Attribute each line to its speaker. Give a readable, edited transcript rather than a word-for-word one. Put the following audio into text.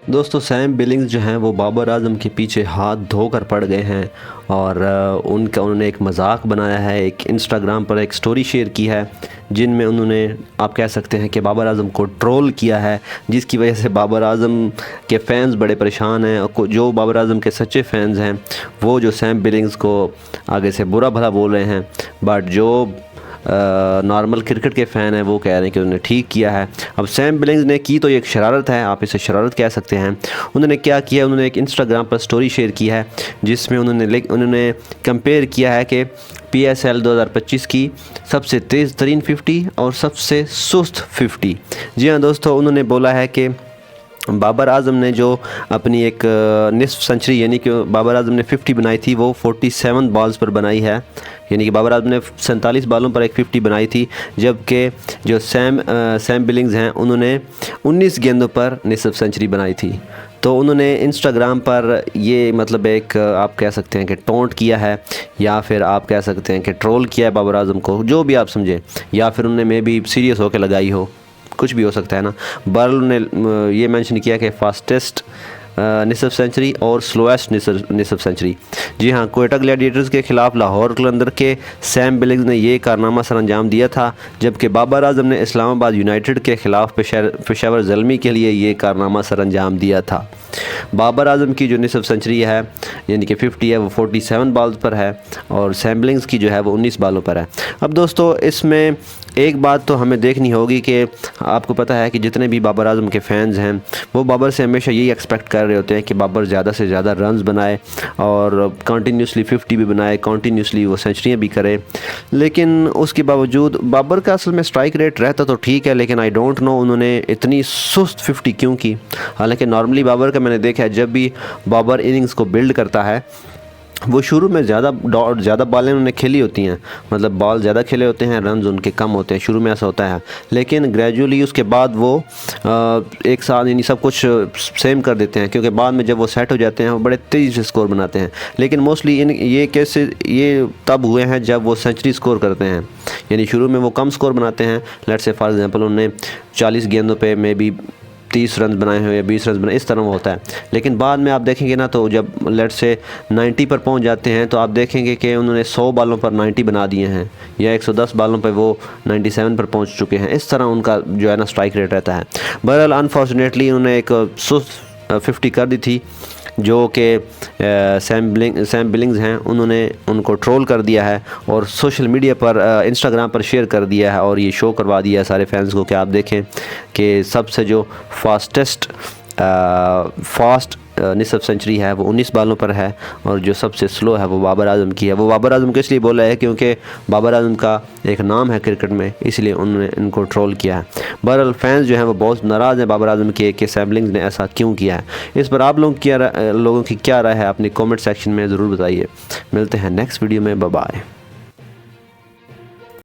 Speaker 1: दोस्तों Sam Billings जो हैं वो बाबर आज़म के पीछे हाथ धोकर पड़ गए हैं और उन्होंने एक मजाक बनाया है, एक इंस्टाग्राम पर एक स्टोरी शेयर की है जिनमें उन्होंने आप कह सकते हैं कि बाबर आज़म को ट्रोल किया है, जिसकी वजह से बाबर आज़म के फ़ैन्स बड़े परेशान हैं। और जो बाबर आज़म के सच्चे फ़ैन्स हैं वो जो सैम बिलिंग्स को आगे से बुरा भला बोल रहे हैं, बट जो नॉर्मल क्रिकेट के फ़ैन हैं वो कह रहे हैं कि उन्होंने ठीक किया है। अब सैम बिलिंग्स ने की तो एक शरारत है, आप इसे शरारत कह सकते हैं। उन्होंने क्या किया, उन्होंने एक इंस्टाग्राम पर स्टोरी शेयर की है जिसमें उन्होंने कंपेयर किया है कि PSL 2025 की सबसे तेज़ तरीन 50 और सबसे सुस्त 50। जी हाँ दोस्तों, उन्होंने बोला है कि बाबर आज़म ने जो अपनी एक निस्फ सेंचुरी यानी कि बाबर आज़म ने 50 बनाई थी वो 47 बॉल्स पर बनाई है, यानी कि बाबर आज़म ने 47 बॉलों पर एक 50 बनाई थी, जबकि जो सैम बिलिंग्स हैं उन्होंने 19 गेंदों पर निस्फ सेंचुरी बनाई थी। तो उन्होंने इंस्टाग्राम पर ये मतलब एक आप कह सकते हैं कि टोंट किया है, या फिर आप कह सकते हैं कि ट्रोल किया है बाबर आज़म को, जो भी आप समझें, या फिर उन्होंने मे बी सीरियस होकर लगाई हो, कुछ भी हो सकता है ना। बर्ल ने ये मेंशन किया कि फास्टेस्ट निसफ सेंचुरी और स्लोएस्ट निसफ सेंचुरी। जी हाँ, कोयटा ग्लैडिएटर्स के ख़िलाफ़ लाहौर कलंदर के सैम बिलिंग्स ने ये कारनामा सर अंजाम दिया था, जबकि बाबर आज़म ने इस्लामाबाद यूनाइटेड के ख़िलाफ़ पेशावर ज़ल्मी के लिए ये कारनामा सर अंजाम दिया था। बाबर आज़म की जो निसफ सेंचुरी है यानी कि 50 है वो 47 बॉल्स पर है और सैम बिलिंग्स की जो है वो 19 बॉलों पर है। अब दोस्तों इसमें एक बात तो हमें देखनी होगी कि आपको पता है कि जितने भी बाबर आज़म के फ़ैन्स हैं वो बाबर से हमेशा यही एक्सपेक्ट कर रहे होते हैं कि बाबर ज़्यादा से ज़्यादा रन्स बनाए और कंटिन्यूसली 50 भी बनाए, कंटिन्यूसली वो सेंचुरियाँ भी करे। लेकिन उसके बावजूद बाबर का असल में स्ट्राइक रेट रहता तो ठीक है, लेकिन आई डोंट नो उन्होंने इतनी सुस्त 50 क्यों की। हालांकि नॉर्मली बाबर का मैंने देखा है जब भी बाबर इनिंग्स को बिल्ड करता है वो शुरू में ज़्यादा बॉलें उन्होंने खेली होती हैं, मतलब बॉल ज़्यादा खेले होते हैं, रन्स उनके कम होते हैं, शुरू में ऐसा होता है। लेकिन ग्रेजुअली उसके बाद वो एक साथ यानी सब कुछ सेम कर देते हैं, क्योंकि बाद में जब वो सेट हो जाते हैं वो बड़े तेज़ी से स्कोर बनाते हैं। लेकिन मोस्टली ये तब हुए हैं जब वो सेंचुरी स्कोर करते हैं, यानी शुरू में वो कम स्कोर बनाते हैं। लेट्स से फॉर एग्जांपल उन्होंने 40 गेंदों पे मे बी 30 रन बनाए हुए या 20 रन बनाए, इस तरह होता है। लेकिन बाद में आप देखेंगे ना, तो जब लेट्स से 90 पर पहुंच जाते हैं तो आप देखेंगे कि उन्होंने 100 बालों पर 90 बना दिए हैं, या 110 बालों पर वो 97 पर पहुंच चुके हैं। इस तरह उनका जो है ना स्ट्राइक रेट रहता है। बहरहाल अनफॉर्चुनेटली उन्होंने एक सुस्त 50 कर दी थी, जो कि सैम बिलिंग्स हैं उन्होंने उनको ट्रोल कर दिया है और सोशल मीडिया पर इंस्टाग्राम पर शेयर कर दिया है और ये शो करवा दिया है सारे फैंस को कि आप देखें कि सबसे जो फास्ट निसफ सेंचुरी है वो 19 बालों पर है और जो सबसे स्लो है वो बाबर आज़म की है। वो बाबर आज़म को इसलिए बोला है क्योंकि बाबर आज़म का एक नाम है क्रिकेट में, इसलिए उन्होंने इनको ट्रोल किया है। बहरहाल फैंस जो हैं वो बहुत नाराज़ हैं बाबर आज़म के कि सैम बिलिंग्स ने ऐसा क्यों किया है। इस पर आप लोगों की क्या राय है अपनी कमेंट सेक्शन में ज़रूर बताइए। मिलते हैं नेक्स्ट वीडियो में, बाय बाय।